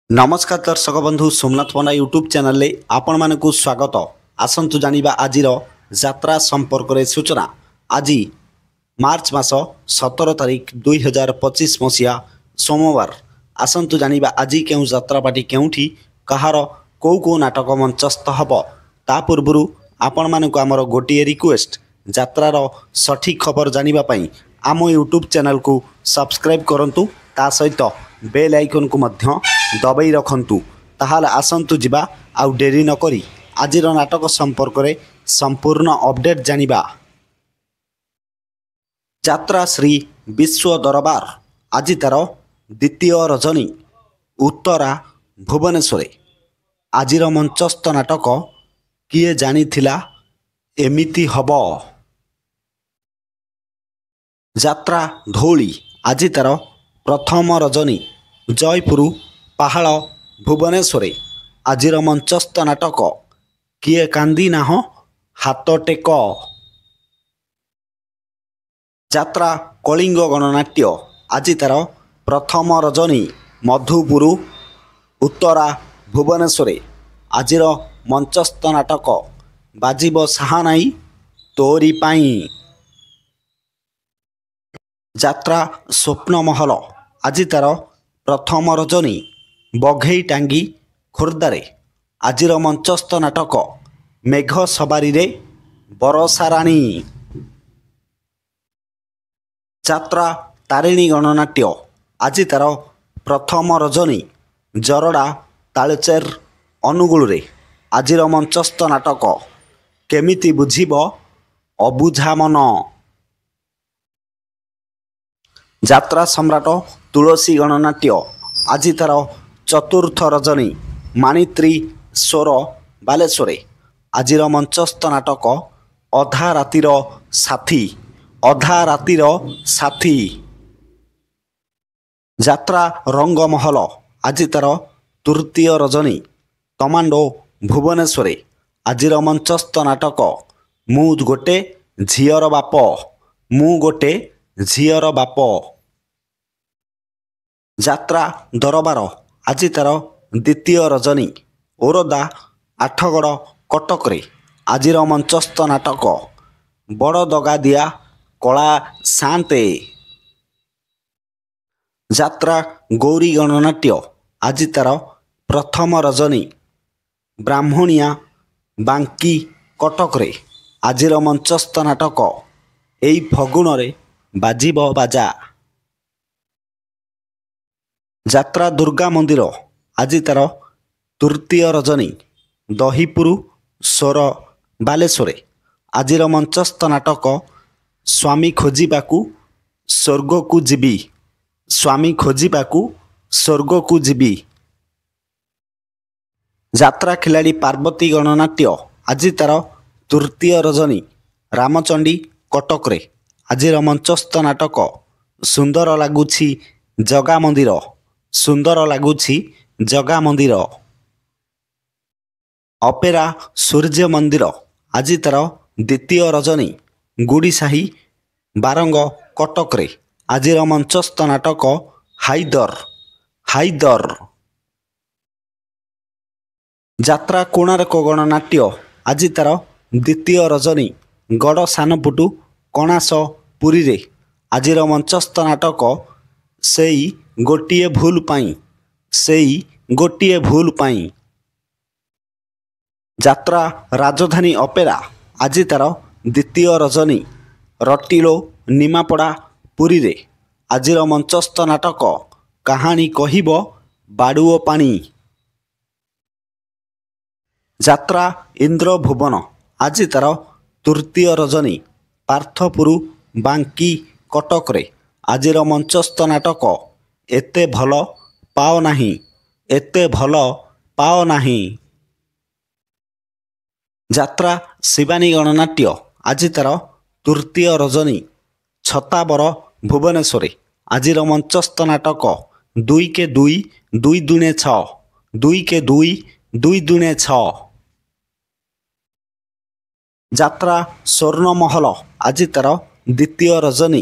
नमस्कार दर्शक बंधु सोमनाथ पंडा यूट्यूब चैनल रे आपण मानकु स्वागत। आसंतु जानिबा आजिर यात्रा संपर्क रे सूचना। आज मार्च मास 17 तारिख 2025 मसीहा सोमवार। आसंतु जानिबा आज केउ यात्रा पार्टी केउठी कहार को नाटक मंचस्थ हब ता पूर्व आपण मानकु आमर गोटिए रिक्वेस्ट यात्रार सठिक खबर जानिबा पई आम यूट्यूब चैनल को सब्सक्राइब करंतु ता सहित बेल आइकन को मध्य दबाई रखंतु। ताहाले आसंतु जिबा आउ डेरी न करी आजिर नाटक संपर्क रे संपूर्ण अपडेट जानिबा। यात्रा श्री विश्व दरबार आज तार द्वितीय रजनी उत्तरा भुवनेश्वर। आजिर मंचस्थ नाटक किए जानिथिला एमिति हब। यात्रा धौली आज तार प्रथम रजनी जयपुर पहाड़ भुवनेश्वर। आजिर मंचस्थ नाटक किए कांदी नाह हाथ टेक। यात्रा कलिंग गणनाट्य आज तार प्रथम रजनी मधुपुर उत्तरा भुवनेश्वर। आजिर मंचस्थ नाटक बाजिब साहानाई तोरी पाई। यात्रा स्वप्न महल आज तार प्रथम रजनी बघेई टांगी खोर्धारे। आजिर मंचस्थ नाटक मेघ सवारी रे बरसाराणी। यात्रा तारिणी गणनाट्य आज तार प्रथम रजनी जरड़ा तालचेर अनुगुल रे। आजिर मंचस्थ नाटक केमिति बुझिब अबुझा मन। यात्रा सम्राट तुलसी गणनाट्य आज तार चतुर्थ रजनी मानित्री स्वर बालेश्वर। आजिर मंचस्थ नाटक अधा रातिर साथी। अधा रातिर साथी। यात्रा रंगमहल आज तार तृतीय रजनी कमांडो भुवनेश्वर। आजिर मंचस्थ नाटक मु गोटे झियर बाप। मु गोटे झियर बाप। यात्रा दरबार आज तार द्वितीय रजनी ओरदा आठगड़ कटक रे। आजिर मंचस्थ नाटक बड़ दगा दिया कला शांते। यात्रा गौरी गणनाट्य आज तार प्रथम रजनी ब्राह्मणिया बांकी कटक रे। आजिर मंचस्थ नाटक एई फगुण रे बाजिब बाजा। यात्रा दुर्गा मंदिर आज तार तृतीय रजनी दहीपुर स्वर बालेश्वर। आजिर मंचस्थ नाटक स्वामी खोजिबाकू स्वर्ग को जीवी। स्वामी खोजिबाकू स्वर्ग को जीवी। यात्रा खिलाड़ी पार्वती गणनाट्य आज तार तृतीय रजनी रामचंडी कटक रे। आजिर मंचस्थ नाटक सुंदर लगुछि जगा मंदिर। सुंदर लगुछि जगा मंदिर। अपेरा सूर्य मंदिर आज तार द्वितीय रजनी गुड़ीसाही बारंग कटक रे। आजिर मंचस्थ नाटक हाइदर। हाइदर। यात्रा कोणार्क गणनाट्य आज तार द्वितीय रजनी गड़ सानपुटू कणास पुरी रे। आजिर मंचस्थ नाटक सेई गोटिए भूल पाई। सेई गोटिए भूल पाई। यात्रा राजधानी अपेरा आज तार द्वितीय रजनी रटिलो निमापड़ा पुरी रे। आजिर मंचस्थ नाटक कहानी कहिब बाड़ुओ पानी। यात्रा इंद्र भुवन आज तार तृतीय रजनी पार्थपुर बांकी कटक रे। आजिर मंचस्थ नाटक एते भल पाओ नाही। एते भल पाओ नाही। यात्रा शिवानी गणनाट्य आज तार तृतीय रजनी छताबर भुवनेश्वर। आजिर मंचस्थ नाटक 2 के 2 2 दुणे 6। 2 के 2 2 दुणे 6। यात्रा स्वर्ण महल आज तार द्वितीय रजनी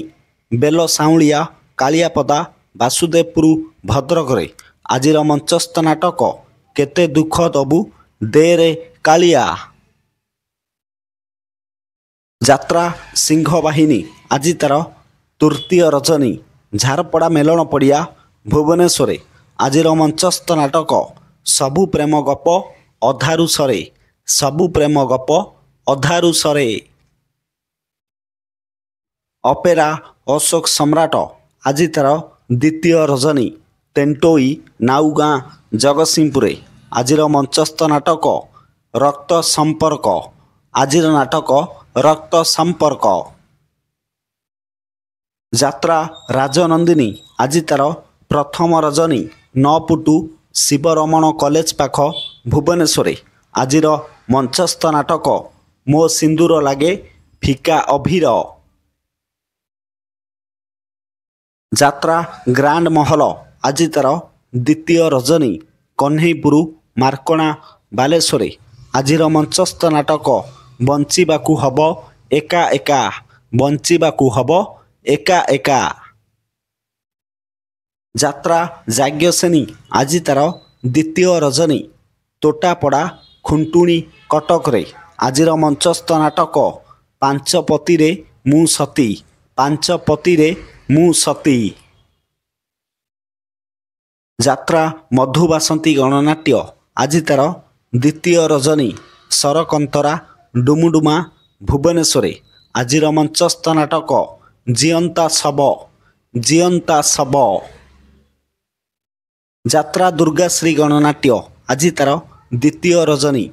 बेल साउलिया कालियापदा वासुदेवपुर भद्रक रे। ଆଜିର ମଞ୍ଚସ୍ଥ ନାଟକ କେତେ ଦୁଃଖ ଦବୁ ଦେରେ କାଳିଆ। ଯାତ୍ରା ସିଂହ ବାହିନୀ ଆଜି ତାର ତୃତୀୟ ରଜନୀ ଝାରପଡ଼ା ମେଲଣ ପଡ଼ିଆ ଭୁବନେଶ୍ୱରରେ। ଆଜିର ମଞ୍ଚସ୍ଥ ନାଟକ ସବୁ ପ୍ରେମ ଗପ ଅଧାରୁ ସରେ। ସବୁ ପ୍ରେମ ଗପ ଅଧାରୁ ସରେ। ଅପେରା ଅଶୋକ ସମ୍ରାଟ ଆଜି ତାର ଦ୍ୱିତୀୟ ରଜନୀ ତେଣ୍ଟୋଇ ନାଉଗାଁ ଜଗତସିଂହପୁରରେ। ଆଜିର ମଞ୍ଚସ୍ଥ ନାଟକ ରକ୍ତ ସମ୍ପର୍କ। ଆଜିର ନାଟକ ରକ୍ତ ସମ୍ପର୍କ। ଯାତ୍ରା ରାଜନନ୍ଦିନୀ ଆଜି ତାର ପ୍ରଥମ ରଜନୀ ନଅପୁଟୁ ଶିବରମଣ କଲେଜ ପାଖ ଭୁବନେଶ୍ୱରରେ। ଆଜିର ମଞ୍ଚସ୍ଥ ନାଟକ ମୋ ସିନ୍ଦୁର ଲାଗେ ଫିକା ଅଭିର। ଯାତ୍ରା ଗ୍ରାଣ୍ଡ ମହଲ ଆଜି ତାର ଦ୍ୱିତୀୟ ରଜନୀ କହ୍ନେଇପୁର ମାର୍କଣା ବାଲେଶ୍ୱରରେ। ଆଜିର ମଞ୍ଚସ୍ଥ ନାଟକ ବଞ୍ଚିବାକୁ ହବ ଏକା ଏକା। ବଞ୍ଚିବାକୁ ହବ ଏକା ଏକା। ଯାତ୍ରା ଯାଜ୍ଞସେନୀ ଆଜି ତାର ଦ୍ୱିତୀୟ ରଜନୀ ତୋଟାପଡ଼ା ଖୁଣ୍ଟୁଣି କଟକରେ। ଆଜିର ମଞ୍ଚସ୍ଥ ନାଟକ ପାଞ୍ଚପତିରେ ମୁଁ ସତୀ। ପାଞ୍ଚପତିରେ ମୁଁ ସତୀ। ଯାତ୍ରା ମଧୁବାସନ୍ତୀ ଗଣନାଟ୍ୟ ଆଜି ତାର ଦ୍ୱିତୀୟ ରଜନୀ ସରକନ୍ତରା ଡୁମୁଡୁମା ଭୁବନେଶ୍ୱରରେ। ଆଜିର ମଞ୍ଚସ୍ଥ ନାଟକ ଜିଅନ୍ତା ଶବ। ଜିଅନ୍ତା ଶବ। ଯାତ୍ରା ଦୁର୍ଗାଶ୍ରୀ ଗଣନାଟ୍ୟ ଆଜି ତାର ଦ୍ୱିତୀୟ ରଜନୀ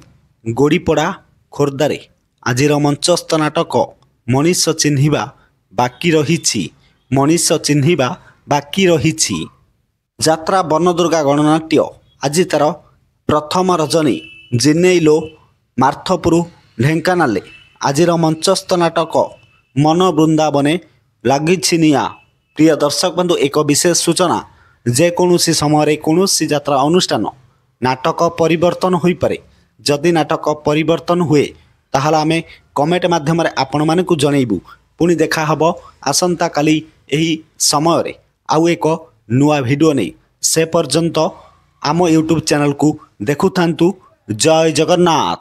ଗୋଡ଼ିପଡ଼ା ଖୋର୍ଦ୍ଧାରେ। ଆଜିର ମଞ୍ଚସ୍ଥ ନାଟକ ମଣିଷ ଚିହ୍ନିବା ବାକି ରହିଛି। ମଣିଷ ଚିହ୍ନିବା ବାକି ରହିଛି। ଯାତ୍ରା ବନଦୁର୍ଗା ଗଣନାଟ୍ୟ ଆଜି ତାର ପ୍ରଥମ ରଜନୀ ଜିନେଇଲୋ ମାର୍ଥପୁର ଢେଙ୍କାନାଳରେ। ଆଜିର ମଞ୍ଚସ୍ଥ ନାଟକ ମନ ବୃନ୍ଦାବନେ ଲାଗିଛି ନିଆଁ। ପ୍ରିୟ ଦର୍ଶକ ବନ୍ଧୁ, ଏକ ବିଶେଷ ସୂଚନା, ଯେକୌଣସି ସମୟରେ କୌଣସି ଯାତ୍ରା ଅନୁଷ୍ଠାନ ନାଟକ ପରିବର୍ତ୍ତନ ହୋଇପାରେ। ଯଦି ନାଟକ ପରିବର୍ତ୍ତନ ହୁଏ ତାହେଲେ ଆମେ କମେଣ୍ଟ ମାଧ୍ୟମରେ ଆପଣମାନଙ୍କୁ ଜଣାଇବୁ। ପୁଣି ଦେଖା ହେବ ଆସନ୍ତାକାଲି ଏହି ସମୟରେ ଆଉ ଏକ ନୂଆ ଭିଡ଼ିଓ ନେଇ। ସେ ପର୍ଯ୍ୟନ୍ତ ଆମ ୟୁଟ୍ୟୁବ୍ ଚ୍ୟାନେଲକୁ ଦେଖୁଥାନ୍ତୁ। ଜୟ ଜଗନ୍ନାଥ।